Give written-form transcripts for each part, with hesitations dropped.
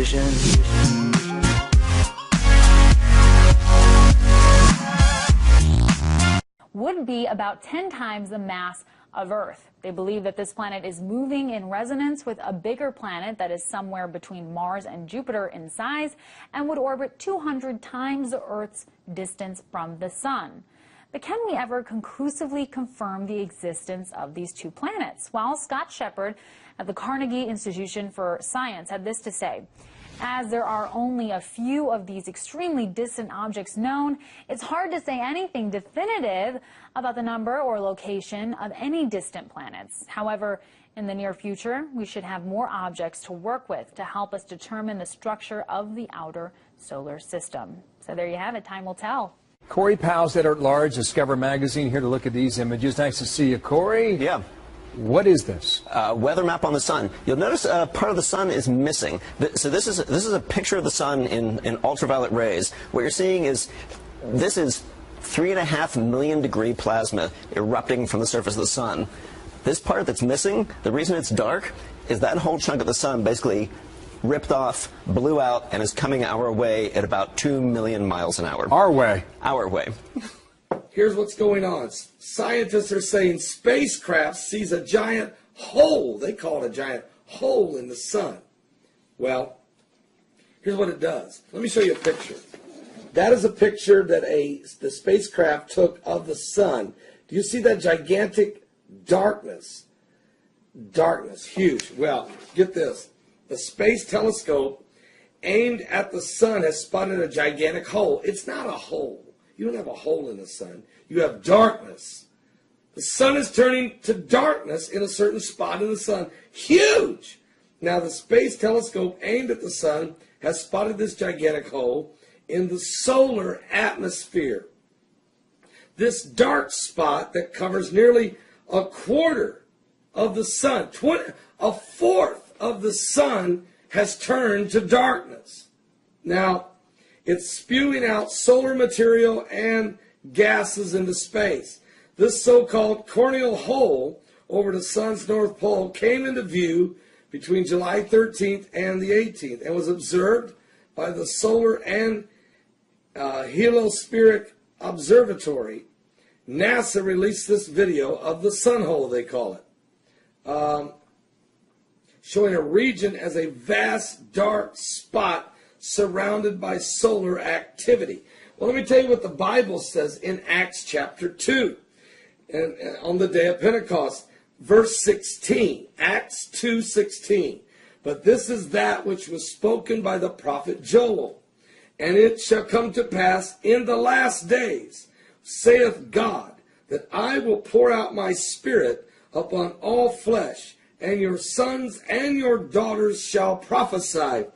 solution. Would be about 10 times the mass of Earth. They believe that this planet is moving in resonance with a bigger planet that is somewhere between Mars and Jupiter in size and would orbit 200 times the Earth's distance from the Sun. But can we ever conclusively confirm the existence of these two planets? Well, Scott Shepard at the Carnegie Institution for Science had this to say. As there are only a few of these extremely distant objects known, it's hard to say anything definitive about the number or location of any distant planets. However, in the near future, we should have more objects to work with to help us determine the structure of the outer solar system. So there you have it. Time will tell. Corey Powell's editor-at-large, Discover Magazine, here to look at these images. Nice to see you, Corey. Yeah. What is this? Weather map on the sun. You'll notice part of the sun is missing. So this is a picture of the sun in ultraviolet rays. What you're seeing is this is 3.5 million degree plasma erupting from the surface of the sun. This part that's missing, the reason it's dark, is that whole chunk of the sun basically ripped off, blew out, and is coming our way at about 2 million miles an hour. Our way. Our way. Here's what's going on. Scientists are saying spacecraft sees a giant hole. They call it a giant hole in the sun. Well, here's what it does. Let me show you a picture. That is a picture that the spacecraft took of the sun. Do you see that gigantic darkness? Darkness, huge. Well, get this. The Space Telescope aimed at the sun has spotted a gigantic hole. It's not a hole. You don't have a hole in the sun. You have darkness. The sun is turning to darkness in a certain spot in the sun. Huge! Now, the Space Telescope aimed at the sun has spotted this gigantic hole in the solar atmosphere. This dark spot that covers nearly a quarter of the sun, a fourth of the sun has turned to darkness. Now, it's spewing out solar material and gases into space. This so-called corneal hole over the sun's north pole came into view between July 13th and the 18th and was observed by the Solar and Heliospheric Observatory. NASA released this video of the sun hole, they call it, showing a region as a vast dark spot surrounded by solar activity. Well, let me tell you what the Bible says in Acts chapter 2, and on the day of Pentecost, verse 16, Acts 2:16. But this is that which was spoken by the prophet Joel. And it shall come to pass in the last days, saith God, that I will pour out my spirit upon all flesh, and your sons and your daughters shall prophesy,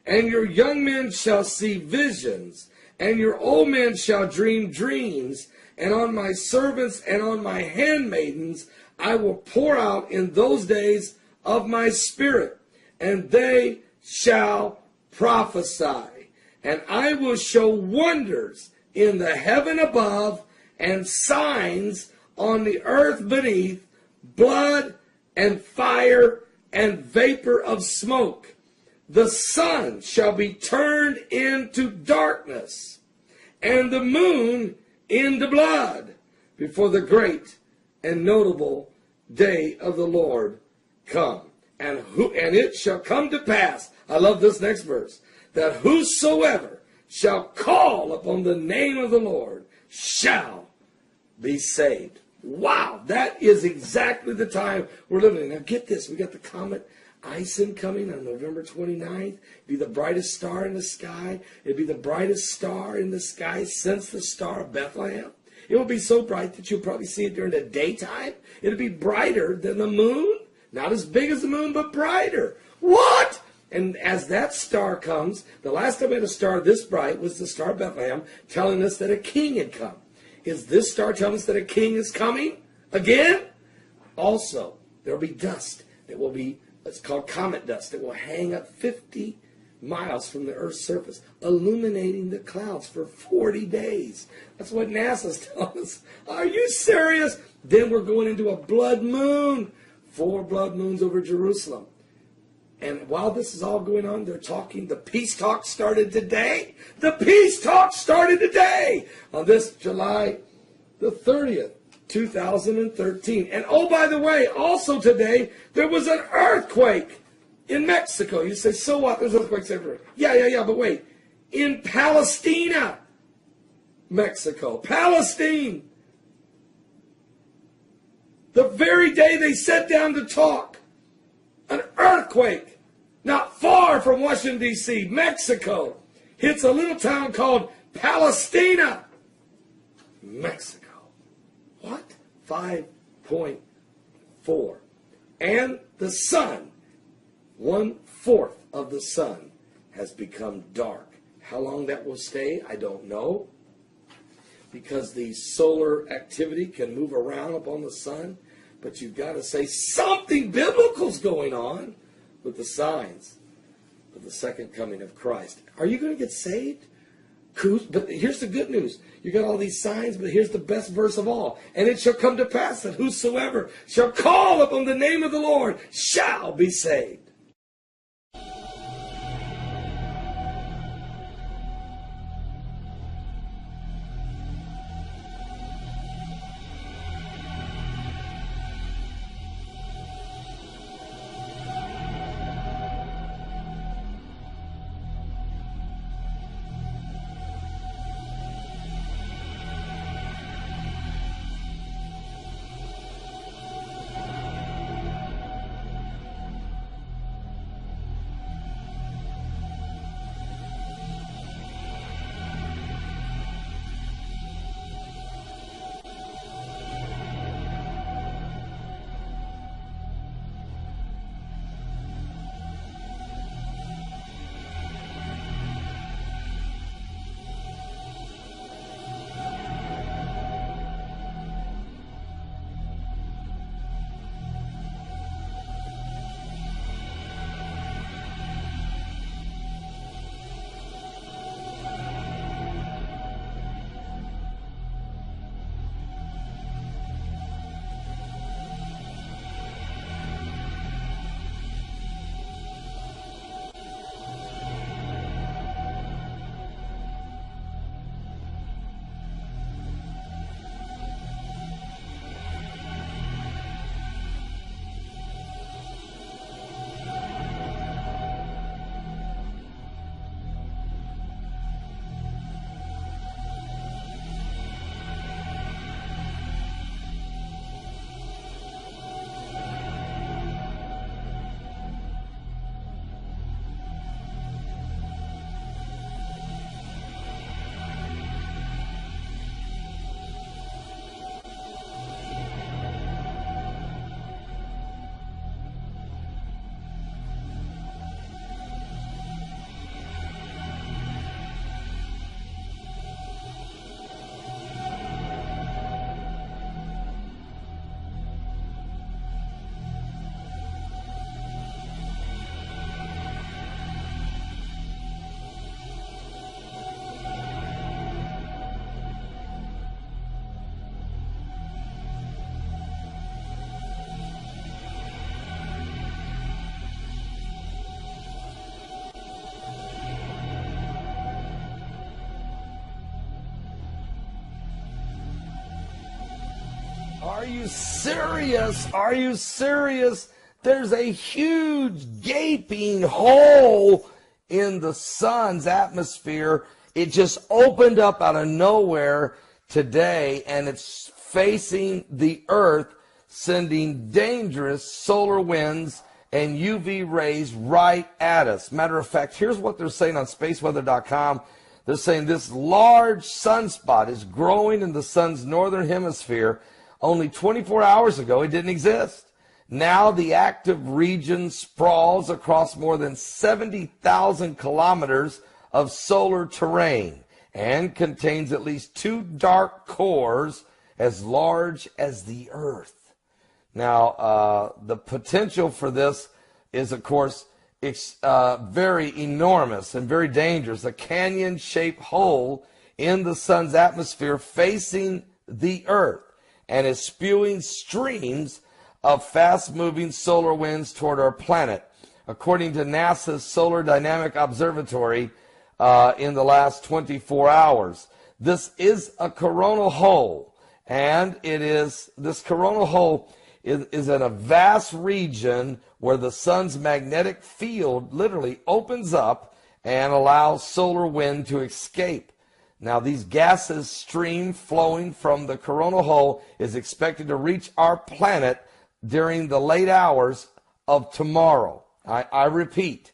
and your young men shall see visions, and your old men shall dream dreams, and on my servants and on my handmaidens I will pour out in those days of my spirit, and they shall prophesy. And I will show wonders in the heaven above and signs on the earth beneath, blood and fire and vapor of smoke. The sun shall be turned into darkness, and the moon into blood, before the great and notable day of the Lord come. And it shall come to pass, I love this next verse, that whosoever shall call upon the name of the Lord shall be saved. Wow, that is exactly the time we're living in. Now get this, we got the comet Ison coming on November 29th. It'd be the brightest star in the sky. It'd be the brightest star in the sky since the Star of Bethlehem. It will be so bright that you'll probably see it during the daytime. It'll be brighter than the moon. Not as big as the moon, but brighter. What? And as that star comes, the last time we had a star this bright was the Star of Bethlehem, telling us that a king had come. Is this star telling us that a king is coming again? Also, there will be dust that will be, it's called comet dust, that will hang up 50 miles from the Earth's surface, illuminating the clouds for 40 days. That's what NASA's telling us. Are you serious? Then we're going into a blood moon. 4 blood moons over Jerusalem. And while this is all going on, they're talking. The peace talk started today. The peace talk started today on this July the 30th, 2013. And oh, by the way, also today, there was an earthquake in Mexico. You say, so what? There's earthquakes everywhere. Yeah, but wait. In Palestina, Mexico, Palestine. The very day they sat down to talk, an earthquake not far from Washington, D.C., Mexico, hits a little town called Palestina, Mexico. What? 5.4. And the sun, 1/4 of the sun, has become dark. How long that will stay, I don't know. Because the solar activity can move around upon the sun. But you've got to say something biblical's going on with the signs of the second coming of Christ. Are you going to get saved? But here's the good news. You got all these signs, but here's the best verse of all. And it shall come to pass that whosoever shall call upon the name of the Lord shall be saved. Are you serious? Are you serious? There's a huge gaping hole in the sun's atmosphere. It just opened up out of nowhere today, and it's facing the earth, sending dangerous solar winds and UV rays right at us. Matter of fact, here's what they're saying on spaceweather.com. They're saying this large sunspot is growing in the sun's northern hemisphere. Only 24 hours ago, it didn't exist. Now the active region sprawls across more than 70,000 kilometers of solar terrain and contains at least 2 dark cores as large as the Earth. Now, the potential for this is, of course, very enormous and very dangerous. A canyon-shaped hole in the sun's atmosphere facing the Earth, and is spewing streams of fast-moving solar winds toward our planet. according to NASA's Solar Dynamic Observatory in the last 24 hours. This is a coronal hole, and this coronal hole is in a vast region where the sun's magnetic field literally opens up and allows solar wind to escape. Now, these gases stream flowing from the coronal hole is expected to reach our planet during the late hours of tomorrow. I repeat,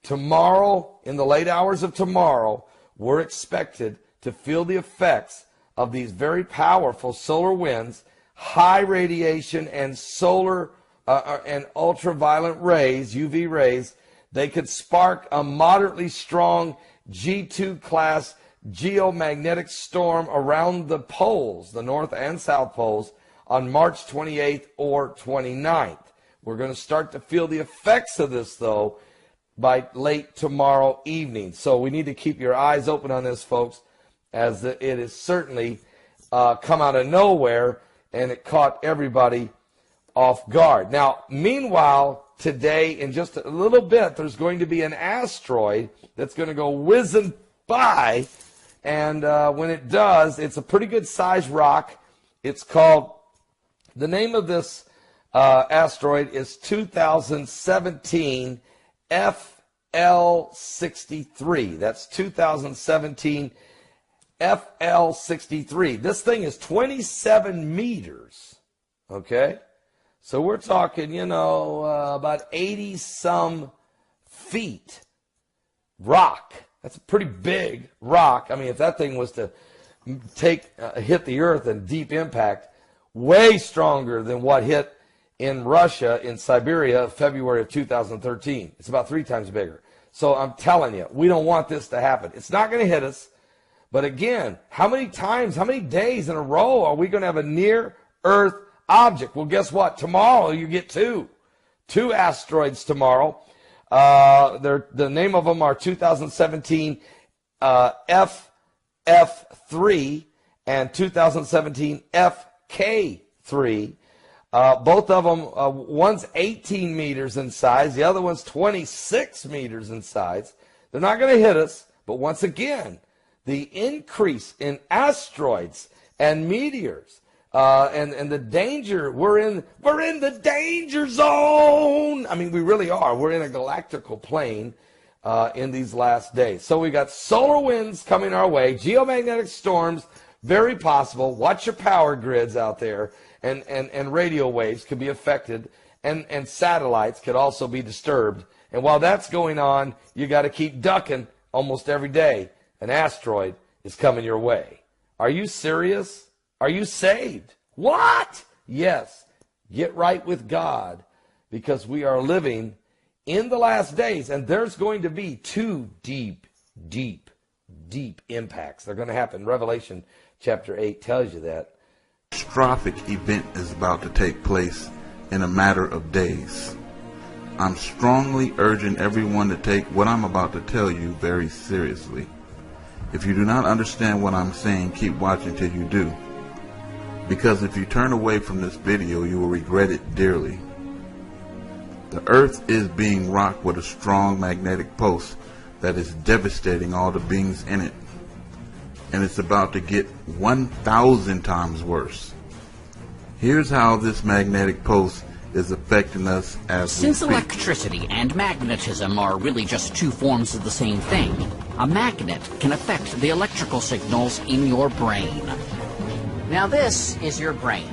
tomorrow, in the late hours of tomorrow, we're expected to feel the effects of these very powerful solar winds, high radiation, and solar and ultraviolet rays, UV rays. They could spark a moderately strong G2 class geomagnetic storm around the poles, the North and South poles, on March 28th or 29th. We're going to start to feel the effects of this, though, by late tomorrow evening. So we need to keep your eyes open on this, folks, as it is certainly come out of nowhere, and it caught everybody off guard. Now, meanwhile, today, in just a little bit, there's going to be an asteroid that's going to go whizzing by, and when it does, it's a pretty good sized rock. It's called, the name of this asteroid is 2017 FL63. That's 2017 FL63. This thing is 27 meters, okay? So we're talking, about 80 some feet rock. That's a pretty big rock. I mean, if that thing was to hit the earth in deep impact, way stronger than what hit in Russia, in Siberia, February of 2013. It's about 3 times bigger. So I'm telling you, we don't want this to happen. It's not going to hit us. But again, how many days in a row are we going to have a near-Earth object? Well, guess what? Tomorrow you get two asteroids tomorrow. The name of them are 2017 FF3 and 2017 FK3. Both of them, one's 18 meters in size, the other one's 26 meters in size. They're not going to hit us, but once again, the increase in asteroids and meteors and the danger, we're in the danger zone. I mean, we really are. We're in a galactical plane in these last days. So we got solar winds coming our way, geomagnetic storms, very possible. Watch your power grids out there, and radio waves could be affected, and satellites could also be disturbed. And while that's going on, you got to keep ducking almost every day. An asteroid is coming your way. Are you serious? Are you saved? What? Yes. Get right with God, because we are living in the last days, and there's going to be 2 deep impacts. They're going to happen. Revelation chapter 8 tells you that. Catastrophic event is about to take place in a matter of days. I'm strongly urging everyone to take what I'm about to tell you very seriously. If you do not understand what I'm saying, keep watching till you do. Because if you turn away from this video, you will regret it dearly. The earth is being rocked with a strong magnetic pulse that is devastating all the beings in it. And it's about to get 1,000 times worse. Here's how this magnetic pulse is affecting us as we Since speak. electricity and magnetism are really just 2 forms of the same thing, a magnet can affect the electrical signals in your brain. Now this is your brain.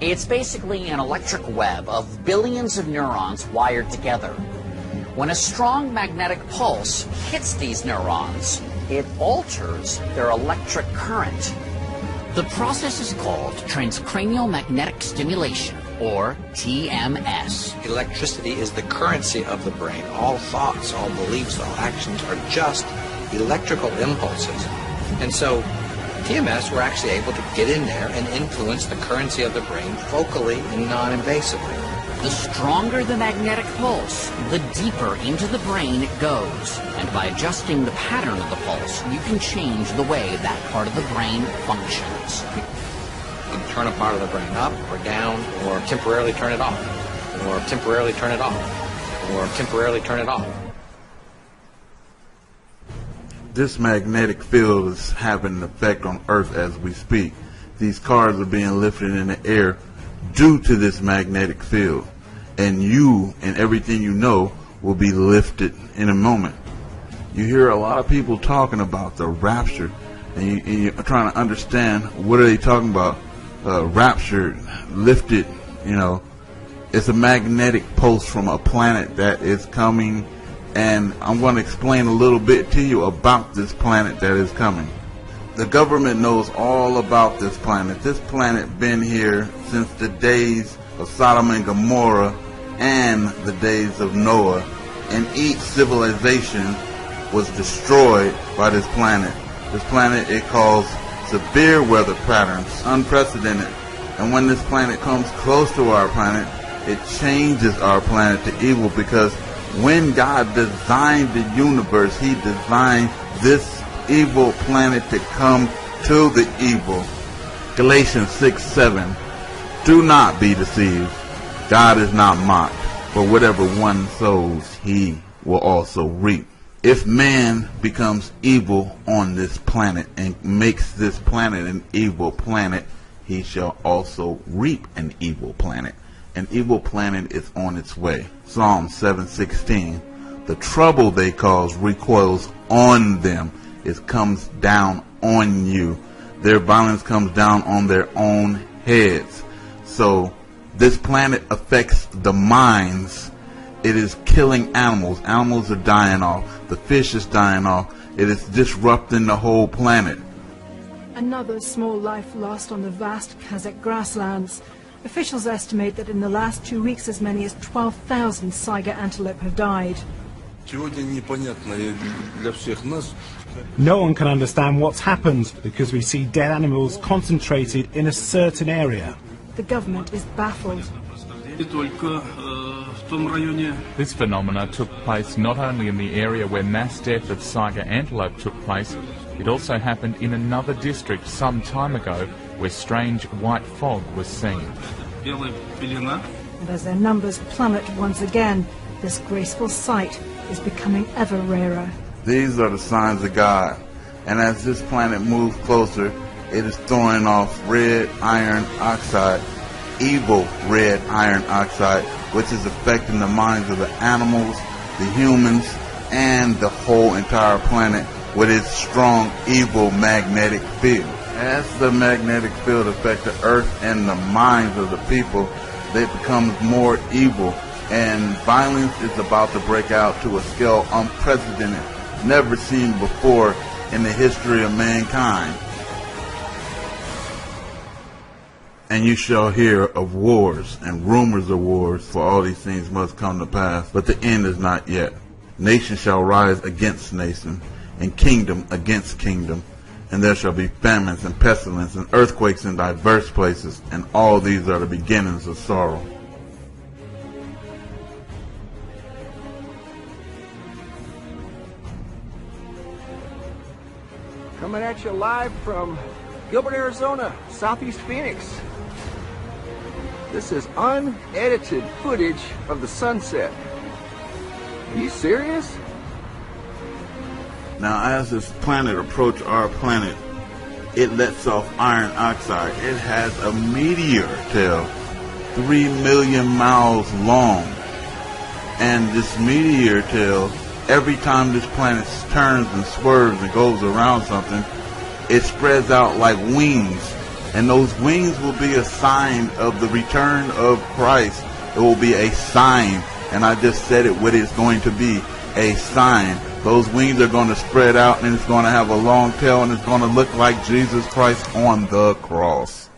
It's basically an electric web of billions of neurons wired together. When a strong magnetic pulse hits these neurons, it alters their electric current. The process is called transcranial magnetic stimulation, or TMS. Electricity is the currency of the brain. All thoughts, all beliefs, all actions are just electrical impulses. And so TMS, we're actually able to get in there and influence the currency of the brain focally and non-invasively. The stronger the magnetic pulse, the deeper into the brain it goes. And by adjusting the pattern of the pulse, you can change the way that part of the brain functions. You can turn a part of the brain up or down, or temporarily turn it off, or temporarily turn it off, or temporarily turn it off. This magnetic field is having an effect on Earth as we speak. These cars are being lifted in the air due to this magnetic field. And you and everything you know will be lifted in a moment. You hear a lot of people talking about the rapture, and you're trying to understand what are they talking about. Rapture, lifted, you know. It's a magnetic pulse from a planet that is coming, and I'm going to explain a little bit to you about this planet that is coming. The government knows all about this planet. This planet been here since the days of Sodom and Gomorrah and the days of Noah, and each civilization was destroyed by this planet. This planet, it caused severe weather patterns, unprecedented. And when this planet comes close to our planet, it changes our planet to evil, because when God designed the universe, he designed this evil planet to come to the evil. Galatians 6:7. Do not be deceived. God is not mocked. For whatever one sows, he will also reap. If man becomes evil on this planet and makes this planet an evil planet, he shall also reap an evil planet. An evil planet is on its way. Psalm 7:16. The trouble they cause recoils on them. It comes down on you. Their violence comes down on their own heads. So this planet affects the minds. It is killing animals. Animals are dying off. The fish is dying off. It is disrupting the whole planet. Another small life lost on the vast Kazakh grasslands. Officials estimate that in the last 2 weeks as many as 12,000 saiga antelope have died. No one can understand what's happened because we see dead animals concentrated in a certain area. The government is baffled. This phenomena took place not only in the area where mass death of saiga antelope took place, it also happened in another district some time ago where strange white fog was seen. And as their numbers plummet once again, this graceful sight is becoming ever rarer. These are the signs of God. And as this planet moves closer, it is throwing off red iron oxide, evil red iron oxide, which is affecting the minds of the animals, the humans, and the whole entire planet with its strong evil magnetic field. As the magnetic field affects the earth and the minds of the people, they become more evil, and violence is about to break out to a scale unprecedented, never seen before in the history of mankind. And you shall hear of wars and rumors of wars, for all these things must come to pass, but the end is not yet. Nation shall rise against nation, and kingdom against kingdom, and there shall be famines and pestilence and earthquakes in diverse places, and all these are the beginnings of sorrow. Coming at you live from Gilbert, Arizona, Southeast Phoenix. This is unedited footage of the sunset. Are you serious? Now, as this planet approaches our planet, it lets off iron oxide. It has a meteor tail 3 million miles long. And this meteor tail, every time this planet turns and swerves and goes around something, it spreads out like wings. And those wings will be a sign of the return of Christ. It will be a sign. And I just said it, what it's going to be, a sign. Those wings are going to spread out, and it's going to have a long tail, and it's going to look like Jesus Christ on the cross.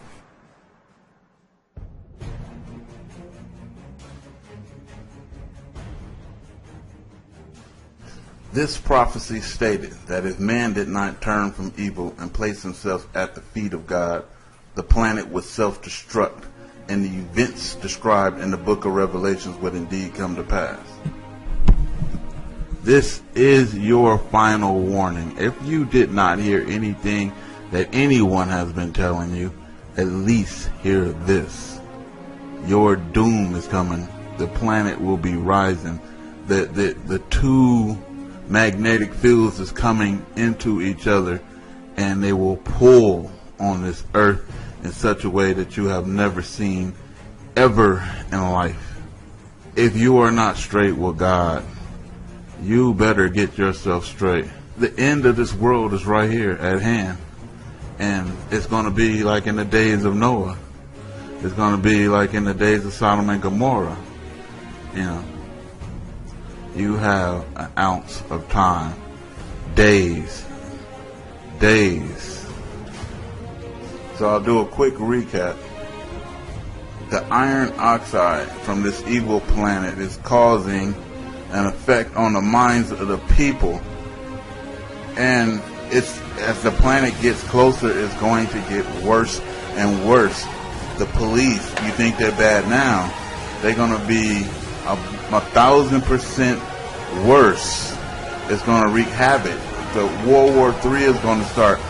This prophecy stated that if man did not turn from evil and place himself at the feet of God, the planet would self-destruct, and the events described in the book of Revelations would indeed come to pass. This is your final warning. If you did not hear anything that anyone has been telling you, at least hear this. Your doom is coming. The planet will be rising. the two magnetic fields is coming into each other, and they will pull on this earth in such a way that you have never seen ever in life. If you are not straight with God, you better get yourself straight. The end of this world is right here at hand, and it's going to be like in the days of Noah. It's going to be like in the days of Sodom and Gomorrah. You know, you have an ounce of time, days. So I'll do a quick recap. The iron oxide from this evil planet is causing an effect on the minds of the people, and it's, as the planet gets closer, it's going to get worse and worse. The police, you think they're bad now, they're going to be 1,000% worse. It's going to wreak havoc. The World War III is going to start.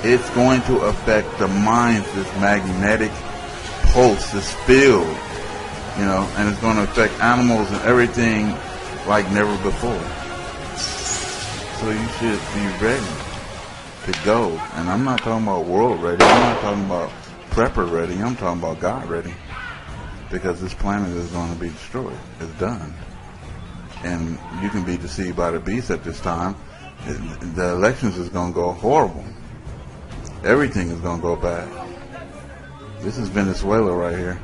It's going to affect the minds, this magnetic pulse, this field, you know, and it's going to affect animals and everything like never before. So you should be ready to go. And I'm not talking about world ready. I'm not talking about prepper ready. I'm talking about God ready. Because this planet is going to be destroyed. It's done. And you can be deceived by the beast at this time. The elections is going to go horrible. Everything is going to go bad. This is Venezuela right here.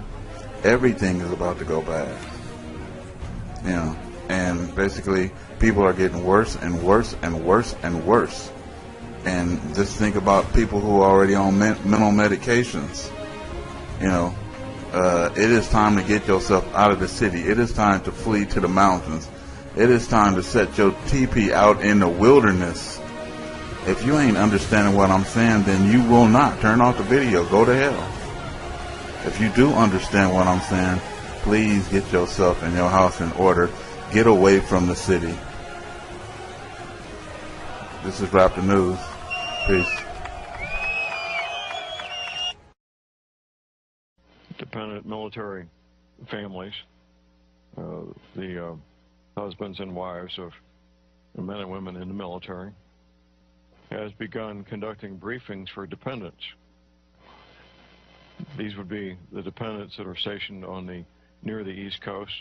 Everything is about to go bad. You know, and basically people are getting worse and worse and worse and worse. And just think about people who are already on mental medications. You know, it is time to get yourself out of the city. It is time to flee to the mountains. It is time to set your teepee out in the wilderness. If you ain't understanding what I'm saying, then you will not. Turn off the video. Go to hell. If you do understand what I'm saying, please get yourself and your house in order. Get away from the city. This is Rap the News. Peace. Dependent military families, the husbands and wives of the men and women in the military, has begun conducting briefings for dependents. These would be the dependents that are stationed on near the East Coast,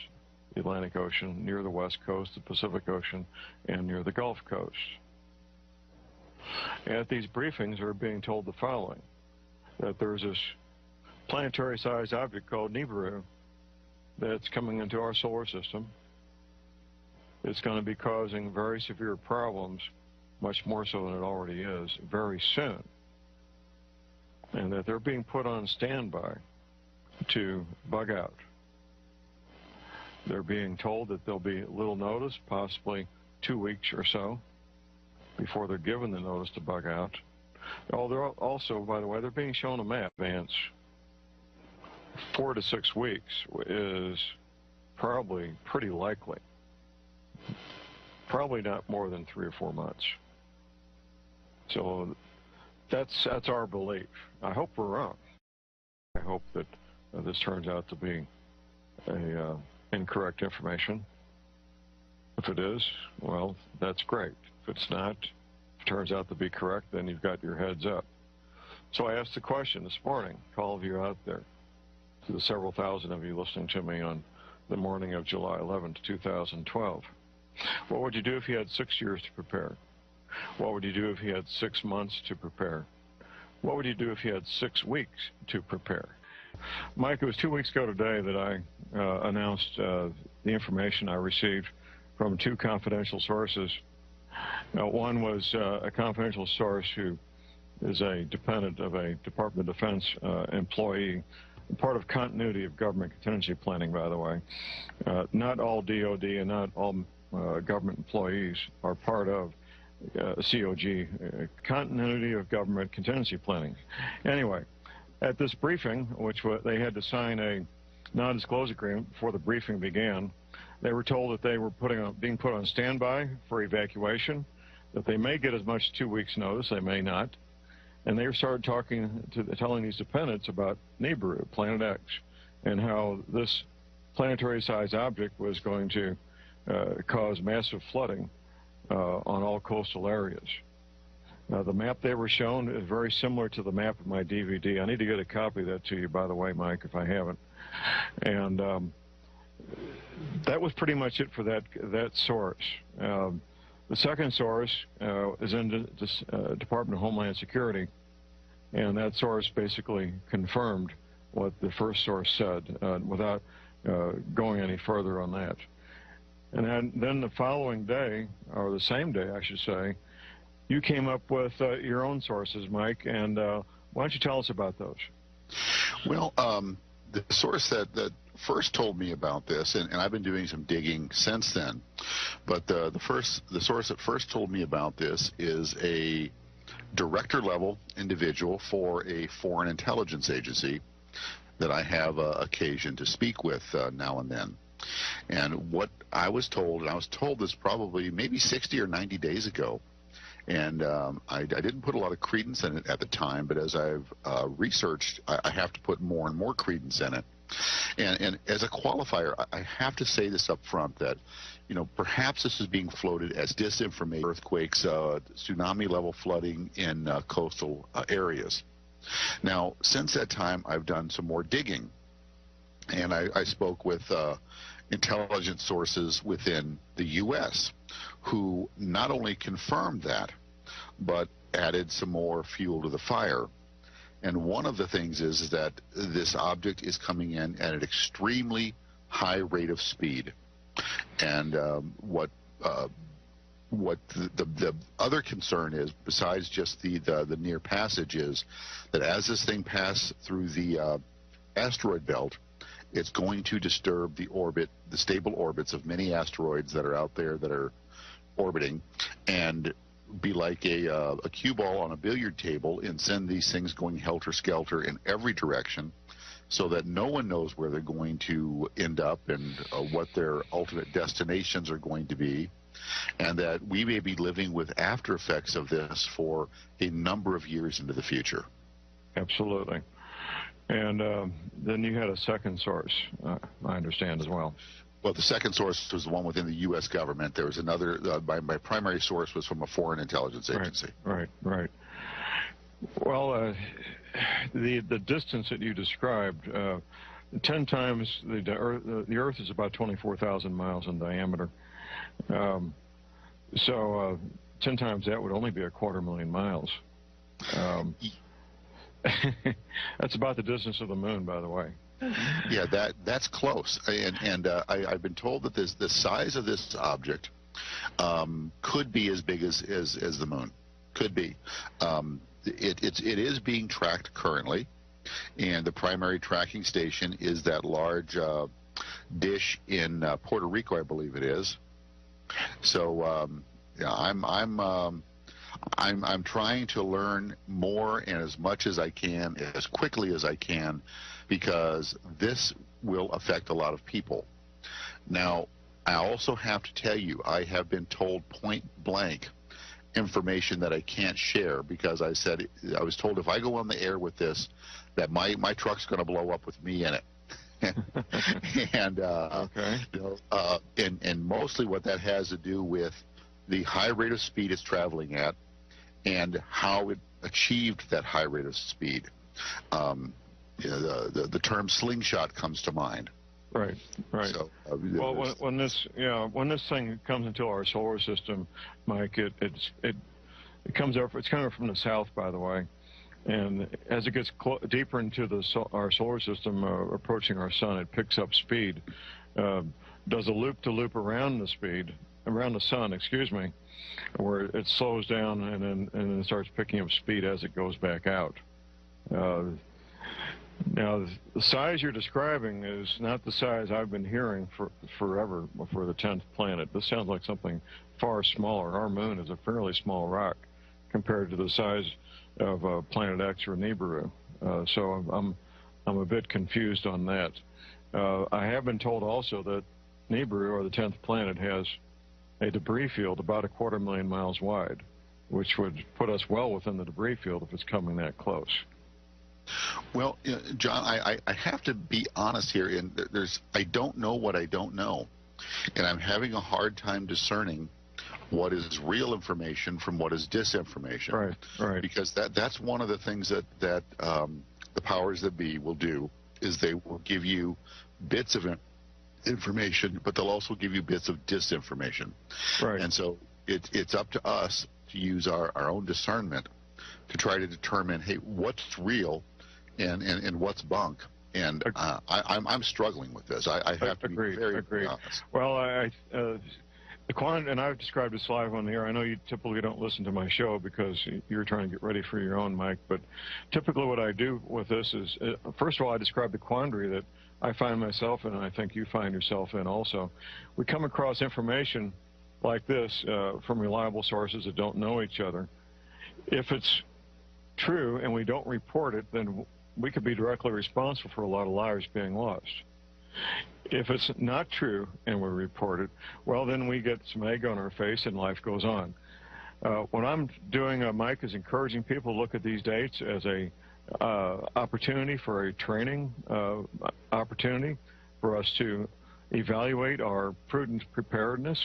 the Atlantic Ocean, near the West Coast, the Pacific Ocean, and near the Gulf Coast. At these briefings, they're being told the following, that there's this planetary-sized object called Nibiru that's coming into our solar system. It's going to be causing very severe problems, much more so than it already is, very soon. And that they're being put on standby to bug out. They're being told that there'll be little notice, possibly 2 weeks or so, before they're given the notice to bug out. Oh, they're also, by the way, they're being shown a map. Advance 4 to 6 weeks is probably pretty likely. Probably not more than 3 or 4 months. So that's our belief. I hope we're wrong. I hope that this turns out to be incorrect information. If it is, well, that's great. If it's not, if it turns out to be correct, then you've got your heads up. So I asked the question this morning, to all of you out there, to the several thousand of you listening to me on the morning of July 11th, 2012. What would you do if you had 6 years to prepare? What would you do if you had 6 months to prepare? What would you do if you had 6 weeks to prepare? Mike, it was 2 weeks ago today that I announced the information I received from 2 confidential sources. One was a confidential source who is a dependent of a Department of Defense employee, part of continuity of government contingency planning, by the way. Not all DOD and not all government employees are part of COG, continuity of government contingency planning. Anyway, at this briefing, which they had to sign a non-disclosure agreement before the briefing began, they were told that they were being put on standby for evacuation, that they may get as much as 2 weeks' notice, they may not, and they started telling these dependents about Nibiru, Planet X, and how this planetary-sized object was going to cause massive flooding on all coastal areas. The map they were shown is very similar to the map of my DVD. I need to get a copy of that to you, by the way, Mike, if I haven't. And that was pretty much it for that source. The second source is in the Department of Homeland Security, and that source basically confirmed what the first source said without going any further on that. And then the following day, or the same day, I should say, you came up with your own sources, Mike, and why don't you tell us about those? Well, the source that first told me about this, and I've been doing some digging since then, but the source that first told me about this is a director-level individual for a foreign intelligence agency that I have occasion to speak with now and then. And what I was told, and I was told this probably maybe 60 or 90 days ago, and I didn't put a lot of credence in it at the time, but as I've researched, I have to put more and more credence in it. And as a qualifier, I have to say this up front, that, you know, perhaps this is being floated as disinformation, earthquakes, tsunami-level flooding in coastal areas. Now, since that time, I've done some more digging, and I spoke with intelligence sources within the U.S. who not only confirmed that, but added some more fuel to the fire. And one of the things is that this object is coming in at an extremely high rate of speed. And what the other concern is, besides just the near passage, is that as this thing passes through the asteroid belt, it's going to disturb the orbit, the stable orbits of many asteroids that are out there that are orbiting, and be like a cue ball on a billiard table and send these things going helter-skelter in every direction, so that no one knows where they're going to end up and what their ultimate destinations are going to be, and that we may be living with after effects of this for a number of years into the future. Absolutely. And then you had a second source, I understand, as well. Well, the second source was the one within the U.S. government. There was another, my primary source was from a foreign intelligence agency. Right. Well, the distance that you described, 10 times the Earth is about 24,000 miles in diameter. So 10 times that would only be 250,000 miles. That's about the distance of the moon, by the way. Yeah, that's close. And I've been told that the size of this object could be as big as the moon. Could be. It is being tracked currently, and the primary tracking station is that large dish in Puerto Rico, I believe it is. So yeah, I'm trying to learn more and as much as I can, as quickly as I can, because this will affect a lot of people. Now, I also have to tell you, I have been told point blank information that I can't share, because I was told if I go on the air with this, that my truck's going to blow up with me in it. And okay. You know, and mostly what that has to do with the high rate of speed it's traveling at, and how it achieved that high rate of speed. You know, the term slingshot comes to mind. Right. So, well, when this thing comes into our solar system, Mike, it comes up. It's coming from the south, by the way, and as it gets deeper into our solar system, approaching our sun, it picks up speed. Does a loop-to-loop around the sun, excuse me, where it slows down and then starts picking up speed as it goes back out. Now, the size you're describing is not the size I've been hearing forever for the 10th planet. This sounds like something far smaller. Our moon is a fairly small rock compared to the size of Planet X or Nibiru. So I'm a bit confused on that. I have been told also that Nibiru, or the 10th planet, has a debris field about 250,000 miles wide, which would put us well within the debris field if it's coming that close. Well, John, I have to be honest here, and I don't know what I don't know. And I'm having a hard time discerning what is real information from what is disinformation. Right, right. Because that's one of the things that the powers that be will do, is they will give you bits of information, but they'll also give you bits of disinformation. Right. And so it's up to us to use our own discernment to try to determine, hey, what's real and what's bunk. And I'm struggling with this. I have to be very honest. Well, the quant, and I've described this live on the air. I know you typically don't listen to my show because you're trying to get ready for your own mic, but typically what I do with this is, first of all, I describe the quandary that I find myself in, and I think you find yourself in also. We come across information like this from reliable sources that don't know each other. If it's true and we don't report it, then we could be directly responsible for a lot of lives being lost. If it's not true and we report it, well, then we get some egg on our face and life goes on. What I'm doing, Mike, is encouraging people to look at these dates as a opportunity for a training opportunity for us to evaluate our prudent preparedness,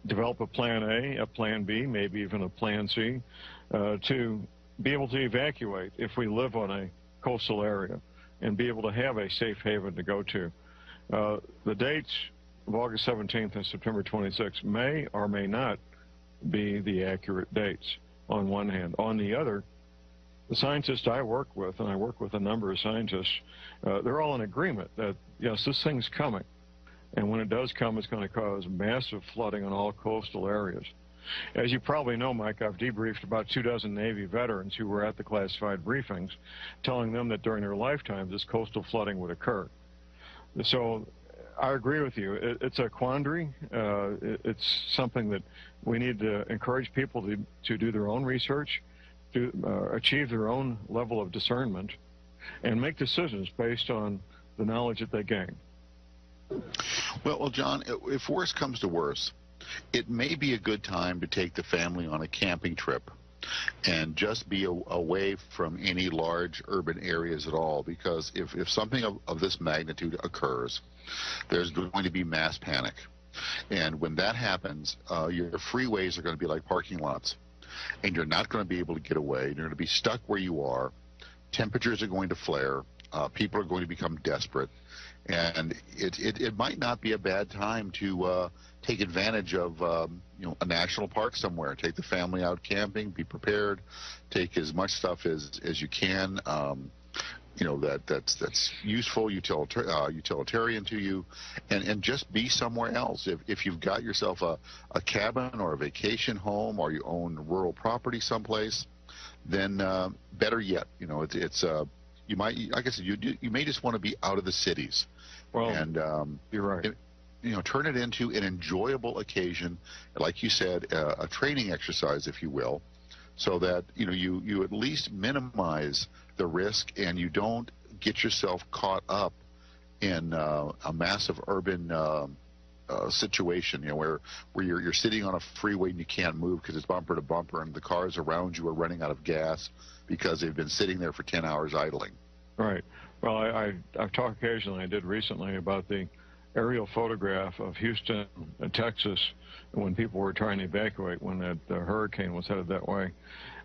develop a plan A, a plan B, maybe even a plan C, to be able to evacuate if we live on a coastal area and be able to have a safe haven to go to. The dates of August 17th and September 26th may or may not be the accurate dates on one hand. On the other, the scientists I work with, and I work with a number of scientists, they're all in agreement that, yes, this thing's coming. And when it does come, it's going to cause massive flooding in all coastal areas. As you probably know, Mike, I've debriefed about 24 Navy veterans who were at the classified briefings, telling them that during their lifetimes this coastal flooding would occur. So I agree with you. It's a quandary. It's something that we need to encourage people to do their own research, to achieve their own level of discernment, and make decisions based on the knowledge that they gain. Well, John, if worse comes to worse, it may be a good time to take the family on a camping trip and just be away from any large urban areas at all, because if something of this magnitude occurs, there's going to be mass panic. And when that happens, your freeways are going to be like parking lots, and you're not going to be able to get away. You're going to be stuck where you are. Temperatures are going to flare. People are going to become desperate. And it might not be a bad time to take advantage of a national park somewhere. Take the family out camping. Be prepared. Take as much stuff as you can. That's useful, utilitarian to you, and just be somewhere else. If you've got yourself a cabin or a vacation home, or you own rural property someplace, then better yet, you might, like I said, you may just want to be out of the cities. Well, and you're right. Turn it into an enjoyable occasion, like you said, a training exercise, if you will, so that you at least minimize the risk and you don't get yourself caught up in a massive urban situation, where you're sitting on a freeway and you can't move because it's bumper to bumper, and the cars around you are running out of gas because they've been sitting there for 10 hours idling. Right. Well, I've talked occasionally, I did recently, about the aerial photograph of Houston, Texas, when people were trying to evacuate when that hurricane was headed that way.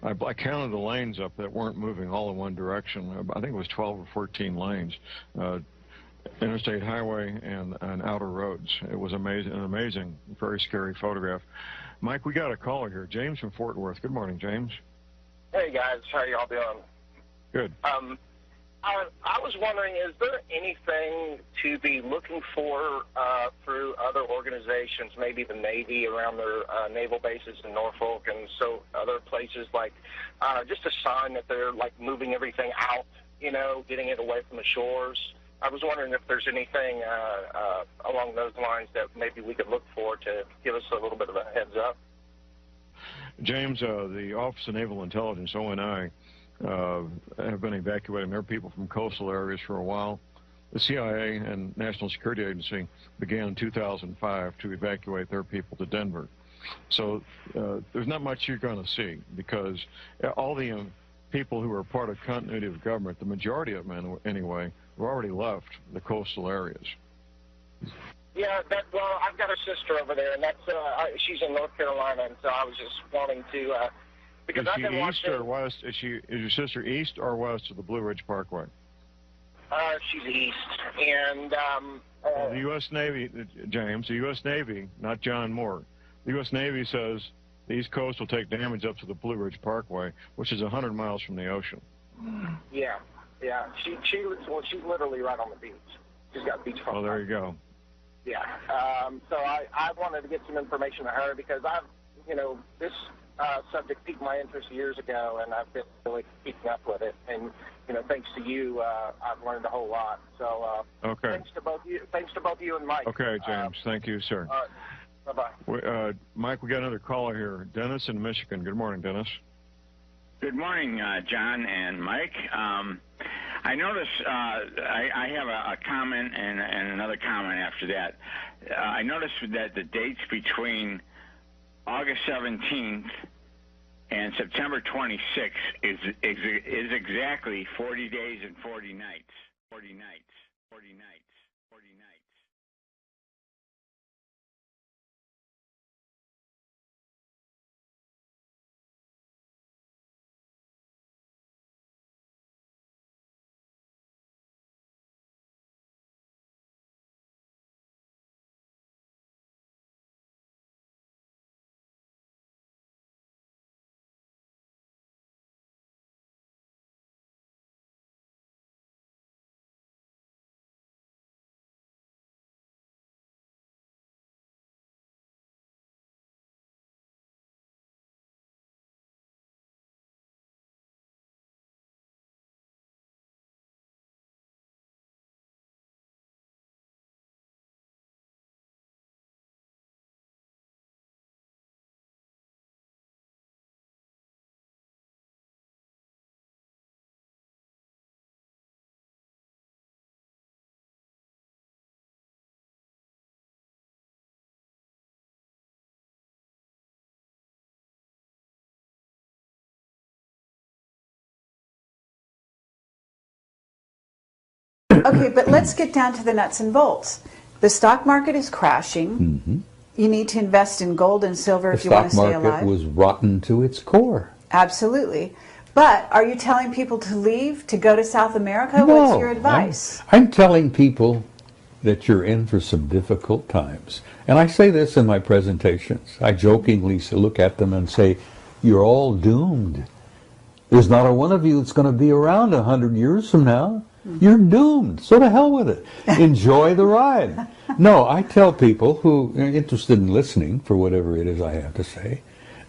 I counted the lanes up that weren't moving all in one direction. I think it was 12 or 14 lanes, interstate highway and outer roads. It was amazing, an amazing, very scary photograph. Mike, we got a caller here. James from Fort Worth. Good morning, James. Hey, guys. How y'all doing? Good. I was wondering, is there anything to be looking for through other organizations, maybe the Navy around their naval bases in Norfolk and so other places, like just a sign that they're like moving everything out, getting it away from the shores? I was wondering if there's anything along those lines that maybe we could look for to give us a little bit of a heads up. James, the Office of Naval Intelligence, ONI, have been evacuating their people from coastal areas for a while. The CIA and National Security Agency began in 2005 to evacuate their people to Denver. So there's not much you're going to see, because all the people who are part of continuity of government, the majority of them anyway, have already left the coastal areas. Yeah, well, I've got a sister over there, and she's in North Carolina, and so I was just wanting to, because Is I've she been east watching. or west? Is your sister east or west of the Blue Ridge Parkway? She's east, and Well, the U.S. Navy, James, the U.S. Navy, not John Moore, the U.S. Navy says the East Coast will take damage up to the Blue Ridge Parkway, which is 100 miles from the ocean. yeah. She's literally right on the beach. She's got beachfront. Oh, there you go. Yeah. So I wanted to get some information to her because this subject piqued my interest years ago, and I've been really keeping up with it. And thanks to you, I've learned a whole lot. So okay. Thanks to both you and Mike. Okay, James. Thank you, sir. All right. Bye-bye. Mike, we got another caller here. Dennis in Michigan. Good morning, Dennis. Good morning, John and Mike. I noticed I have a comment and another comment after that. I noticed that the dates between August 17th and September 26th is exactly 40 days and 40 nights. 40 nights. 40 nights. 40 nights. Okay, but let's get down to the nuts and bolts. The stock market is crashing. Mm-hmm. You need to invest in gold and silver if you want to stay alive. The stock market was rotten to its core. Absolutely. But are you telling people to leave, to go to South America? No, What's your advice? I'm telling people that you're in for some difficult times. And I say this in my presentations. I jokingly look at them and say, you're all doomed. There's not a one of you that's going to be around 100 years from now. You're doomed. So to hell with it. Enjoy the ride. No, I tell people who are interested in listening for whatever it is I have to say,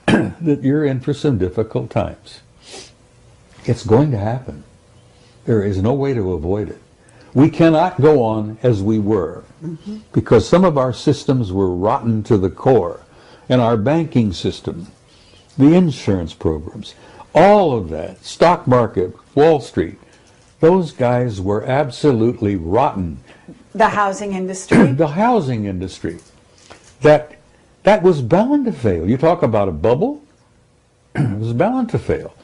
that you're in for some difficult times. It's going to happen. There is no way to avoid it. We cannot go on as we were because some of our systems were rotten to the core. And our banking system, the insurance programs, all of that, stock market, Wall Street, those guys were absolutely rotten. The housing industry? The housing industry. That was bound to fail. You talk about a bubble? It was bound to fail.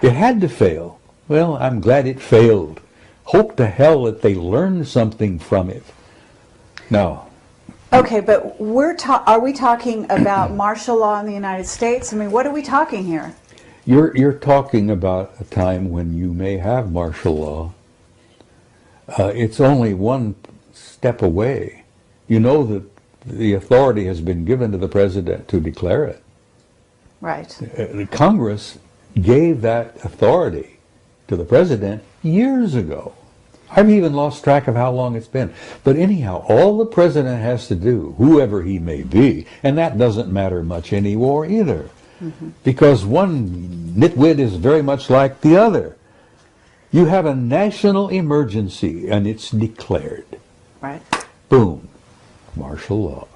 It had to fail. Well, I'm glad it failed. Hope to hell that they learned something from it. No. Okay, but are we talking about martial law in the United States? I mean, what are we talking here? You're talking about a time when you may have martial law. It's only one step away. You know that the authority has been given to the president to declare it. Right. The Congress gave that authority to the president years ago. I've even lost track of how long it's been. But anyhow, all the president has to do, whoever he may be, and that doesn't matter much anymore either. Because one nitwit is very much like the other. You have a national emergency and it's declared. Right. Boom. Martial law.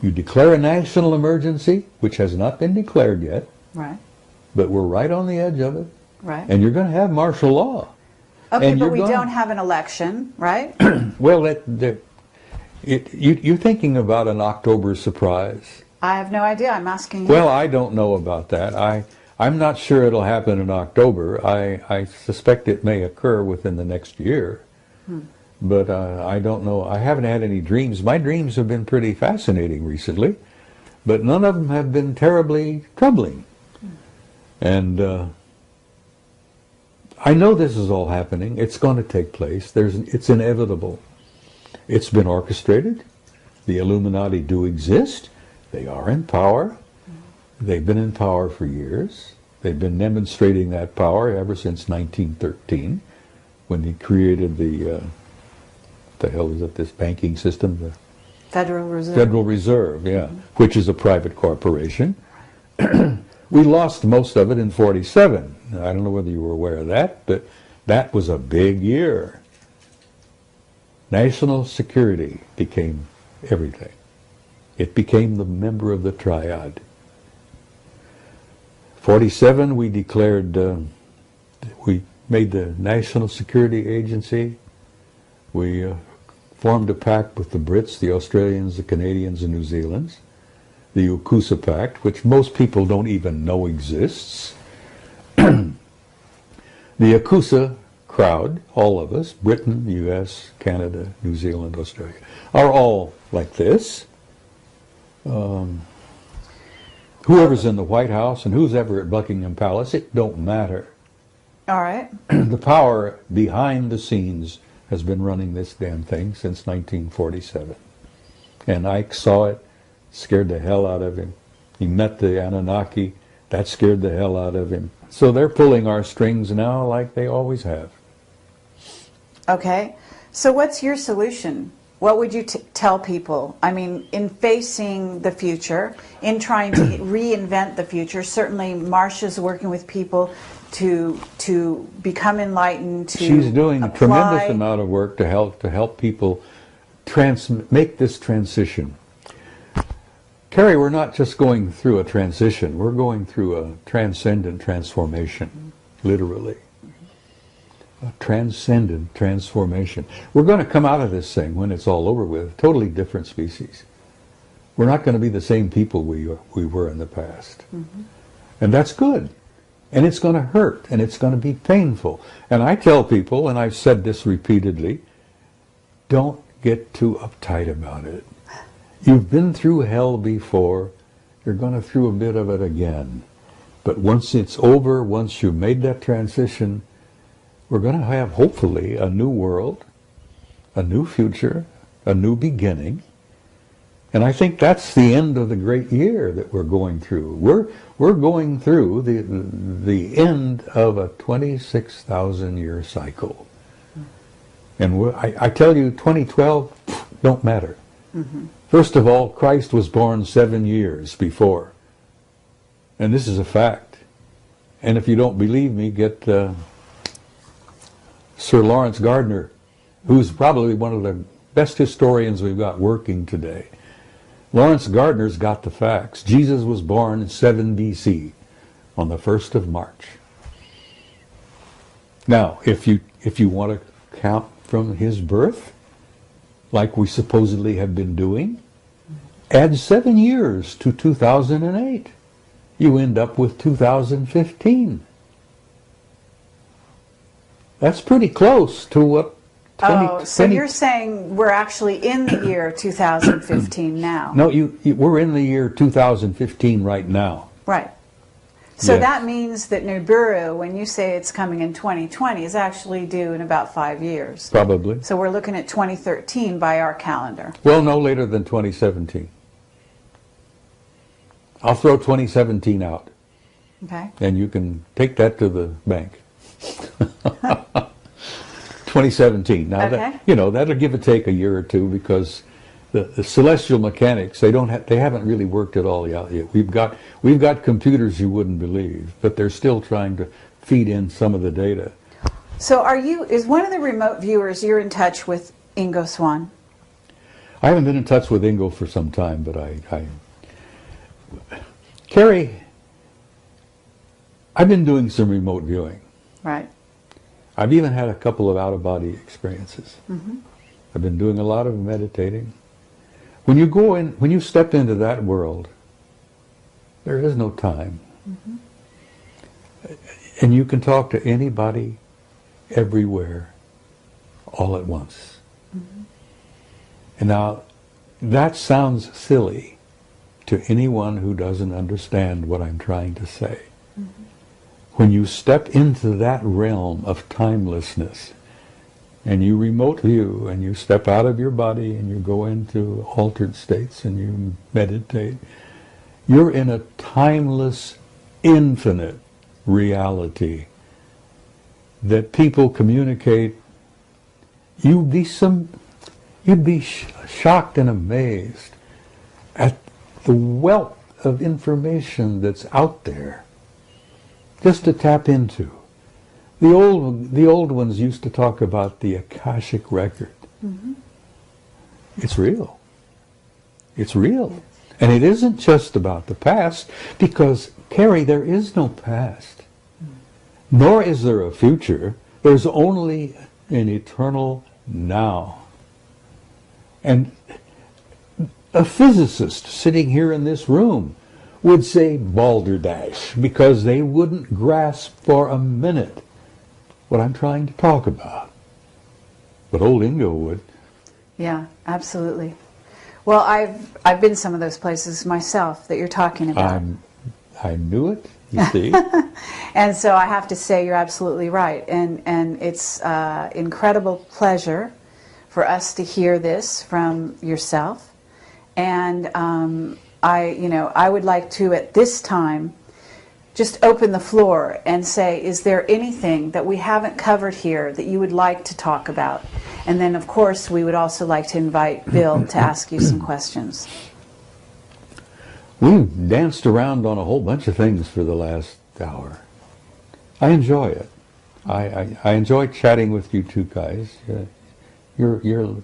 You declare a national emergency, which has not been declared yet. Right. But we're right on the edge of it. Right. And you're going to have martial law. Okay, but we don't have an election, right? Well, you're thinking about an October surprise. I have no idea. I'm asking you. Well, I don't know about that. I'm not sure it'll happen in October. I suspect it may occur within the next year. But I don't know. I haven't had any dreams. My dreams have been pretty fascinating recently, but none of them have been terribly troubling. And I know this is all happening. It's going to take place. It's inevitable. It's been orchestrated. The Illuminati do exist. They are in power. They've been in power for years. They've been demonstrating that power ever since 1913, when he created the hell is it, this banking system? The Federal Reserve. Federal Reserve, yeah, which is a private corporation. We lost most of it in 47. I don't know whether you were aware of that, but that was a big year. National security became everything. It became the member of the triad. 47, we declared, we made the National Security Agency. We formed a pact with the Brits, the Australians, the Canadians, and New Zealanders. The UKUSA Pact, which most people don't even know exists. The UKUSA crowd, all of us, Britain, US, Canada, New Zealand, Australia, are all like this. Whoever's in the White House and who's ever at Buckingham Palace, it don't matter. All right. The power behind the scenes has been running this damn thing since 1947. And Ike saw it, scared the hell out of him. He met the Anunnaki, that scared the hell out of him. So they're pulling our strings now like they always have. Okay. So what's your solution? What would you tell people? I mean, in facing the future, in trying to reinvent the future, certainly Marsha's working with people to become enlightened, to She's doing apply. a tremendous amount of work to help people make this transition. Carrie, we're not just going through a transition, we're going through a transcendent transformation, literally. A transcendent transformation. We're going to come out of this thing when it's all over with, totally different species. We're not going to be the same people we were in the past. Mm-hmm. And that's good. And it's going to hurt, and it's going to be painful. And I tell people, and I've said this repeatedly, don't get too uptight about it. You've been through hell before, you're going through a bit of it again. But once it's over, once you've made that transition, we're going to have, hopefully, a new world, a new future, a new beginning. And I think that's the end of the great year that we're going through. We're going through the end of a 26,000-year cycle. And I tell you, 2012 don't matter. Mm-hmm. First of all, Christ was born 7 years before. And this is a fact. And if you don't believe me, get Sir Lawrence Gardner, who's probably one of the best historians we've got working today. Lawrence Gardner's got the facts. Jesus was born in 7 BC on the 1st of March. Now, if you want to count from his birth, like we supposedly have been doing, add 7 years to 2008. You end up with 2015. That's pretty close to what so you're saying we're actually in the year 2015 now? No, we're in the year 2015 right now. Right. So yes. That means that Nibiru, when you say it's coming in 2020, is actually due in about 5 years. Probably. So we're looking at 2013 by our calendar. Well, no later than 2017. I'll throw 2017 out. Okay. And you can take that to the bank. 2017. Now, okay. That'll give or take a year or two, because the celestial mechanics, they haven't really worked it all out yet. We've got computers you wouldn't believe, but they're still trying to feed in some of the data. So is one of the remote viewers, you're in touch with Ingo Swann? I haven't been in touch with Ingo for some time, but Carrie, I've been doing some remote viewing. Right. I've even had a couple of out-of-body experiences. Mm-hmm. I've been doing a lot of meditating. When you step into that world, there is no time. Mm-hmm. And you can talk to anybody, everywhere, all at once. And now, that sounds silly to anyone who doesn't understand what I'm trying to say. Mm-hmm. When you step into that realm of timelessness, and you remote view, and you step out of your body, and you go into altered states, and you meditate, you're in a timeless, infinite reality that people communicate. You'd be shocked and amazed at the wealth of information that's out there just to tap into. The old ones used to talk about the Akashic record. Mm-hmm. It's real. It's real. And it isn't just about the past, because, Carrie, there is no past. Nor is there a future. There's only an eternal now. And a physicist sitting here in this room would say balderdash, because they wouldn't grasp for a minute what I'm trying to talk about. But old Ingo would. Yeah, absolutely. Well, I've been some of those places myself that you're talking about. I knew it, you see. And so I have to say you're absolutely right. And it's incredible pleasure for us to hear this from yourself. And I would like to, at this time, just open the floor and say, is there anything that we haven't covered here that you would like to talk about? And then, of course, we would also like to invite Bill to ask you some questions. We've danced around on a whole bunch of things for the last hour. I enjoy it. I enjoy chatting with you two guys. You're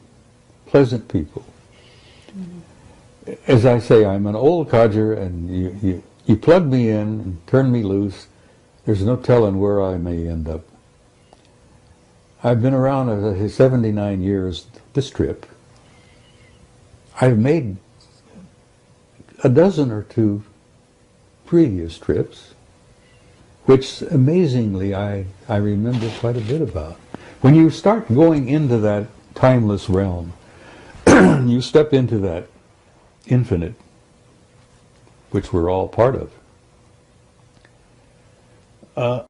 pleasant people. Mm-hmm. As I say, I'm an old codger, and you plug me in and turn me loose. There's no telling where I may end up. I've been around 79 years this trip. I've made a dozen or two previous trips, which amazingly I remember quite a bit about. When you start going into that timeless realm, you step into that infinite, which we're all part of.